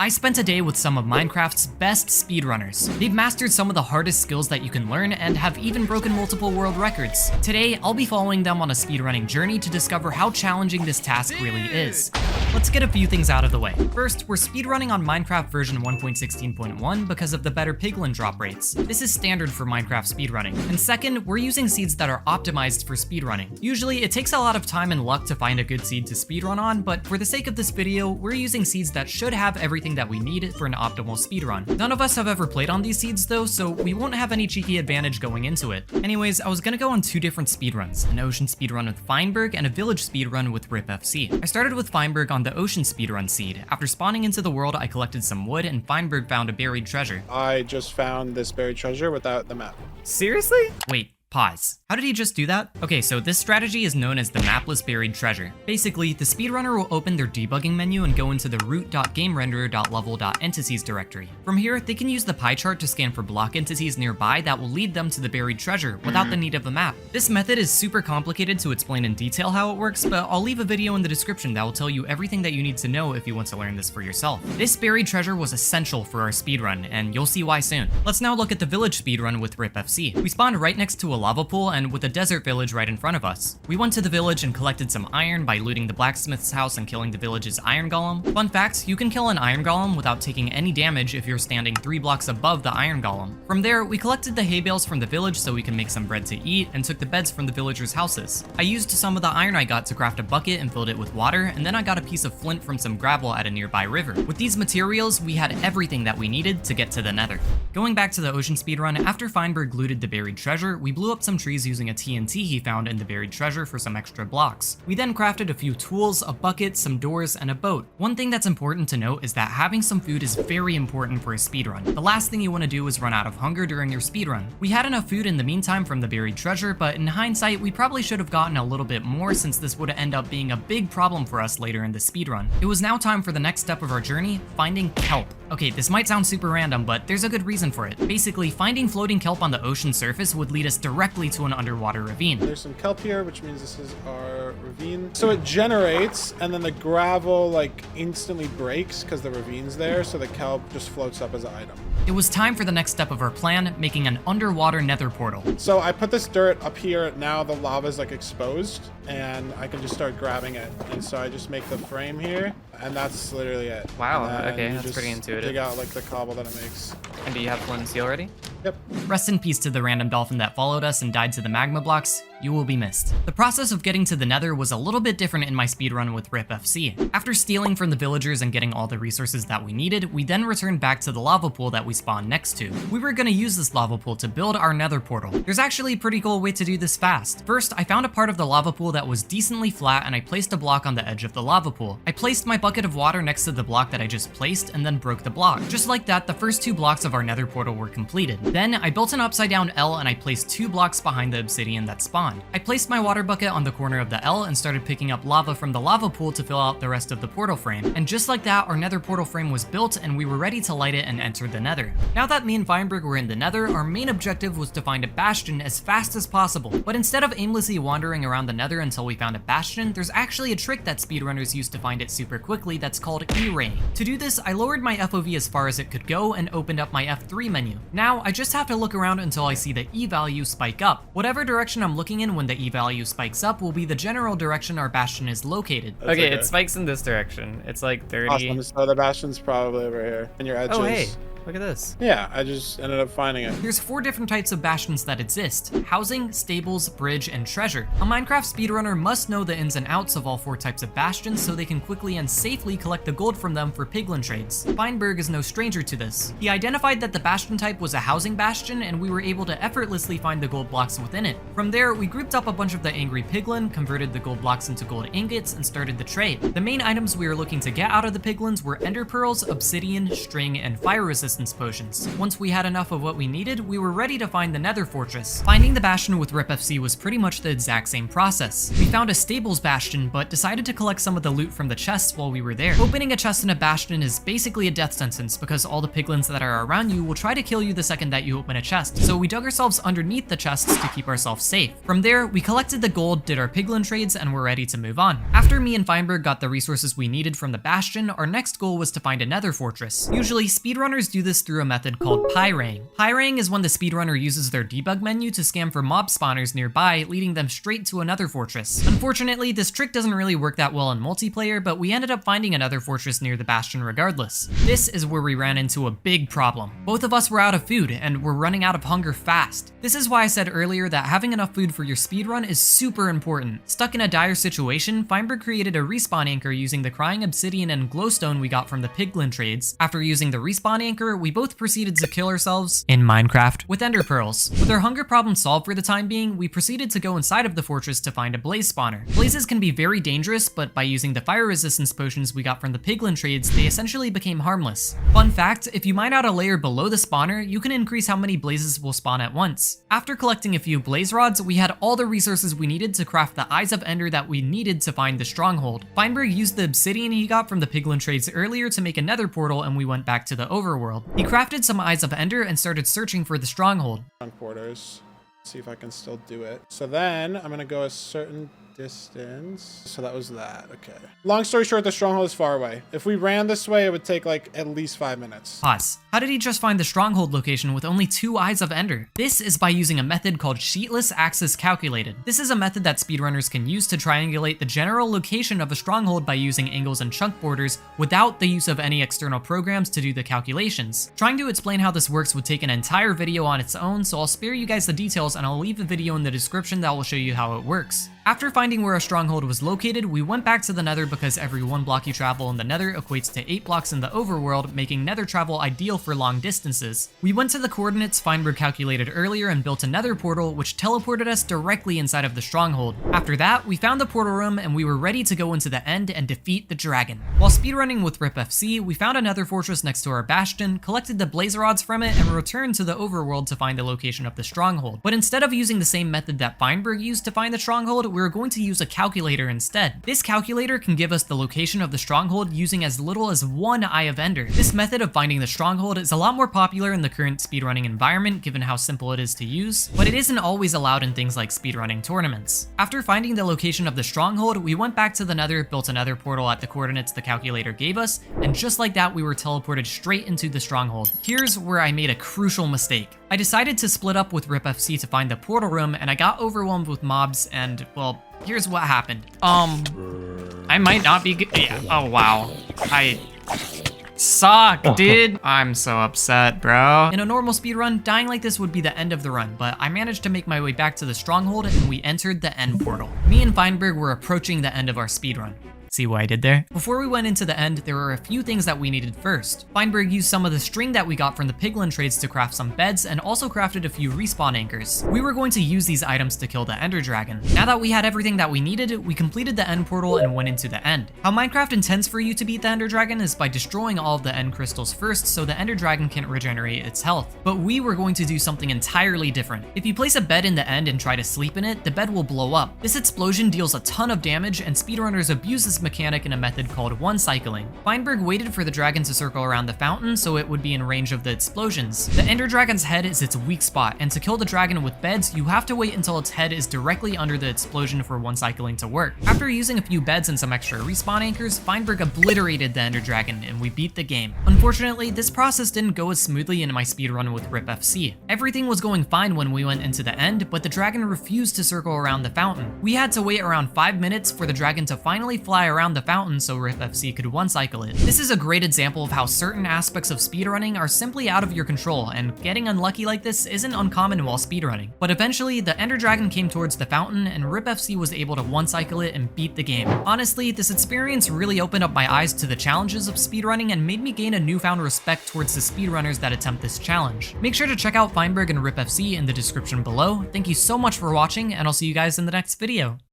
I spent a day with some of Minecraft's best speedrunners. They've mastered some of the hardest skills that you can learn and have even broken multiple world records. Today, I'll be following them on a speedrunning journey to discover how challenging this task really is. Let's get a few things out of the way. First, we're speedrunning on Minecraft version 1.16.1 because of the better piglin drop rates. This is standard for Minecraft speedrunning. And second, we're using seeds that are optimized for speedrunning. Usually, it takes a lot of time and luck to find a good seed to speedrun on, but for the sake of this video, we're using seeds that should have everything that we need for an optimal speedrun. None of us have ever played on these seeds though, so we won't have any cheeky advantage going into it. Anyways, I was gonna go on two different speedruns, an ocean speedrun with Feinberg and a village speedrun with RipFC. I started with Feinberg on the ocean speedrun seed. After spawning into the world, I collected some wood and Feinberg found a buried treasure. I just found this buried treasure without the map. Seriously? Wait. Pause. How did he just do that? Okay, so this strategy is known as the mapless buried treasure. Basically, the speedrunner will open their debugging menu and go into the root.gamerenderer.level.entities directory. From here, they can use the pie chart to scan for block entities nearby that will lead them to the buried treasure without the need of a map. This method is super complicated to explain in detail how it works, but I'll leave a video in the description that will tell you everything that you need to know if you want to learn this for yourself. This buried treasure was essential for our speedrun, and you'll see why soon. Let's now look at the village speedrun with RipFC. We spawned right next to a lava pool and with a desert village right in front of us. We went to the village and collected some iron by looting the blacksmith's house and killing the village's iron golem. Fun fact, you can kill an iron golem without taking any damage if you're standing 3 blocks above the iron golem. From there, we collected the hay bales from the village so we can make some bread to eat and took the beds from the villagers' houses. I used some of the iron I got to craft a bucket and filled it with water, and then I got a piece of flint from some gravel at a nearby river. With these materials, we had everything that we needed to get to the nether. Going back to the ocean speedrun, after Feinberg looted the buried treasure, we blew up some trees using a TNT he found in the buried treasure for some extra blocks. We then crafted a few tools, a bucket, some doors, and a boat. One thing that's important to note is that having some food is very important for a speedrun. The last thing you want to do is run out of hunger during your speedrun. We had enough food in the meantime from the buried treasure, but in hindsight, we probably should have gotten a little bit more since this would end up being a big problem for us later in the speedrun. It was now time for the next step of our journey, finding kelp. Okay, this might sound super random, but there's a good reason for it. Basically, finding floating kelp on the ocean surface would lead us directly to an underwater ravine. There's some kelp here, which means this is our ravine. So it generates, and then the gravel like instantly breaks because the ravine's there, so the kelp just floats up as an item. It was time for the next step of our plan, making an underwater nether portal. So I put this dirt up here, now the lava's like exposed, and I can just start grabbing it. And so I just make the frame here, and that's literally it. Wow, And okay, you that's just pretty intuitive. dig out like the cobble that it makes. And do you have flint and steel already? Yep. Rest in peace to the random dolphin that followed us and died to the magma blocks. You will be missed. The process of getting to the nether was a little bit different in my speedrun with RipFC. After stealing from the villagers and getting all the resources that we needed, we then returned back to the lava pool that we spawned next to. We were gonna use this lava pool to build our nether portal. There's actually a pretty cool way to do this fast. First, I found a part of the lava pool that was decently flat and I placed a block on the edge of the lava pool. I placed my bucket of water next to the block that I just placed and then broke the block. Just like that, the first 2 blocks of our nether portal were completed. Then I built an upside down L and I placed 2 blocks behind the obsidian that spawned. I placed my water bucket on the corner of the L and started picking up lava from the lava pool to fill out the rest of the portal frame. And just like that, our nether portal frame was built and we were ready to light it and enter the nether. Now that me and Feinberg were in the nether, our main objective was to find a bastion as fast as possible. But instead of aimlessly wandering around the nether until we found a bastion, there's actually a trick that speedrunners use to find it super quickly that's called E-raying. To do this, I lowered my FOV as far as it could go and opened up my F3 menu. Now, I just have to look around until I see the E value spike up. Whatever direction I'm looking in when the E value spikes up will be the general direction our bastion is located. That's Okay, it spikes in this direction. It's like 30. Awesome. So the bastion's probably over here, and your edges. Oh, hey, look at this. Yeah, I just ended up finding it. There's 4 different types of bastions that exist: housing, stables, bridge, and treasure. A Minecraft speedrunner must know the ins and outs of all 4 types of bastions so they can quickly and safely collect the gold from them for piglin trades. Feinberg is no stranger to this. He identified that the bastion type was a housing bastion and we were able to effortlessly find the gold blocks within it. From there, we grouped up a bunch of the angry piglin, converted the gold blocks into gold ingots, and started the trade. The main items we were looking to get out of the piglins were ender pearls, obsidian, string, and fire resistance resistance potions. Once we had enough of what we needed, we were ready to find the Nether Fortress. Finding the bastion with RipFC was pretty much the exact same process. We found a stables bastion, but decided to collect some of the loot from the chests while we were there. Opening a chest in a bastion is basically a death sentence because all the piglins that are around you will try to kill you the second that you open a chest. So we dug ourselves underneath the chests to keep ourselves safe. From there, we collected the gold, did our piglin trades, and were ready to move on. After me and Feinberg got the resources we needed from the bastion, our next goal was to find a Nether Fortress. Usually, speedrunners do this through a method called pyraying. Pyraying is when the speedrunner uses their debug menu to scan for mob spawners nearby, leading them straight to another fortress. Unfortunately, this trick doesn't really work that well in multiplayer, but we ended up finding another fortress near the bastion regardless. This is where we ran into a big problem. Both of us were out of food, and were running out of hunger fast. This is why I said earlier that having enough food for your speedrun is super important. Stuck in a dire situation, Feinberg created a respawn anchor using the crying obsidian and glowstone we got from the piglin trades. After using the respawn anchor, we both proceeded to kill ourselves, in Minecraft, with ender pearls. With our hunger problem solved for the time being, we proceeded to go inside of the fortress to find a blaze spawner. Blazes can be very dangerous, but by using the fire resistance potions we got from the piglin trades, they essentially became harmless. Fun fact, if you mine out a layer below the spawner, you can increase how many blazes will spawn at once. After collecting a few blaze rods, we had all the resources we needed to craft the Eyes of Ender that we needed to find the stronghold. Feinberg used the obsidian he got from the piglin trades earlier to make a nether portal, and we went back to the overworld. He crafted some Eyes of Ender and started searching for the stronghold. Quarters. See if I can still do it. So then I'm gonna go a certain distance. So that was that. Okay. Long story short, the stronghold is far away. If we ran this way, it would take like at least 5 minutes. Pause. How did he just find the stronghold location with only 2 Eyes of Ender? This is by using a method called sheetless axis calculated. This is a method that speedrunners can use to triangulate the general location of a stronghold by using angles and chunk borders without the use of any external programs to do the calculations. Trying to explain how this works would take an entire video on its own, so I'll spare you guys the details and I'll leave a video in the description that will show you how it works. After finding where our stronghold was located, we went back to the nether because every 1 block you travel in the nether equates to 8 blocks in the overworld, making nether travel ideal for long distances. We went to the coordinates Feinberg calculated earlier and built a nether portal, which teleported us directly inside of the stronghold. After that, we found the portal room and we were ready to go into the end and defeat the dragon. While speedrunning with RipFC, we found another fortress next to our bastion, collected the blaze rods from it, and returned to the overworld to find the location of the stronghold. But instead of using the same method that Feinberg used to find the stronghold, we're going to use a calculator instead. This calculator can give us the location of the stronghold using as little as 1 Eye of Ender. This method of finding the stronghold is a lot more popular in the current speedrunning environment given how simple it is to use, but it isn't always allowed in things like speedrunning tournaments. After finding the location of the stronghold, we went back to the nether, built another portal at the coordinates the calculator gave us, and just like that we were teleported straight into the stronghold. Here's where I made a crucial mistake. I decided to split up with RipFC to find the portal room, and I got overwhelmed with mobs, and well, here's what happened. I might not be good. Yeah. Oh wow. I suck, dude. I'm so upset, bro. In a normal speedrun, dying like this would be the end of the run, but I managed to make my way back to the stronghold and we entered the end portal. Me and Feinberg were approaching the end of our speedrun. See what I did there? Before we went into the end, there were a few things that we needed first. Feinberg used some of the string that we got from the piglin trades to craft some beds and also crafted a few respawn anchors. We were going to use these items to kill the ender dragon. Now that we had everything that we needed, we completed the end portal and went into the end. How Minecraft intends for you to beat the ender dragon is by destroying all of the end crystals first so the ender dragon can't regenerate its health. But we were going to do something entirely different. If you place a bed in the end and try to sleep in it, the bed will blow up. This explosion deals a ton of damage and speedrunners abuse this mechanic in a method called one cycling. Feinberg waited for the dragon to circle around the fountain so it would be in range of the explosions. The ender dragon's head is its weak spot, and to kill the dragon with beds, you have to wait until its head is directly under the explosion for one cycling to work. After using a few beds and some extra respawn anchors, Feinberg obliterated the ender dragon and we beat the game. Unfortunately, this process didn't go as smoothly in my speedrun with RipFC. Everything was going fine when we went into the end, but the dragon refused to circle around the fountain. We had to wait around 5 minutes for the dragon to finally fly around the fountain so RipFC could one cycle it. This is a great example of how certain aspects of speedrunning are simply out of your control, and getting unlucky like this isn't uncommon while speedrunning. But eventually, the ender dragon came towards the fountain and RipFC was able to one cycle it and beat the game. Honestly, this experience really opened up my eyes to the challenges of speedrunning and made me gain a newfound respect towards the speedrunners that attempt this challenge. Make sure to check out Feinberg and RipFC in the description below. Thank you so much for watching, and I'll see you guys in the next video.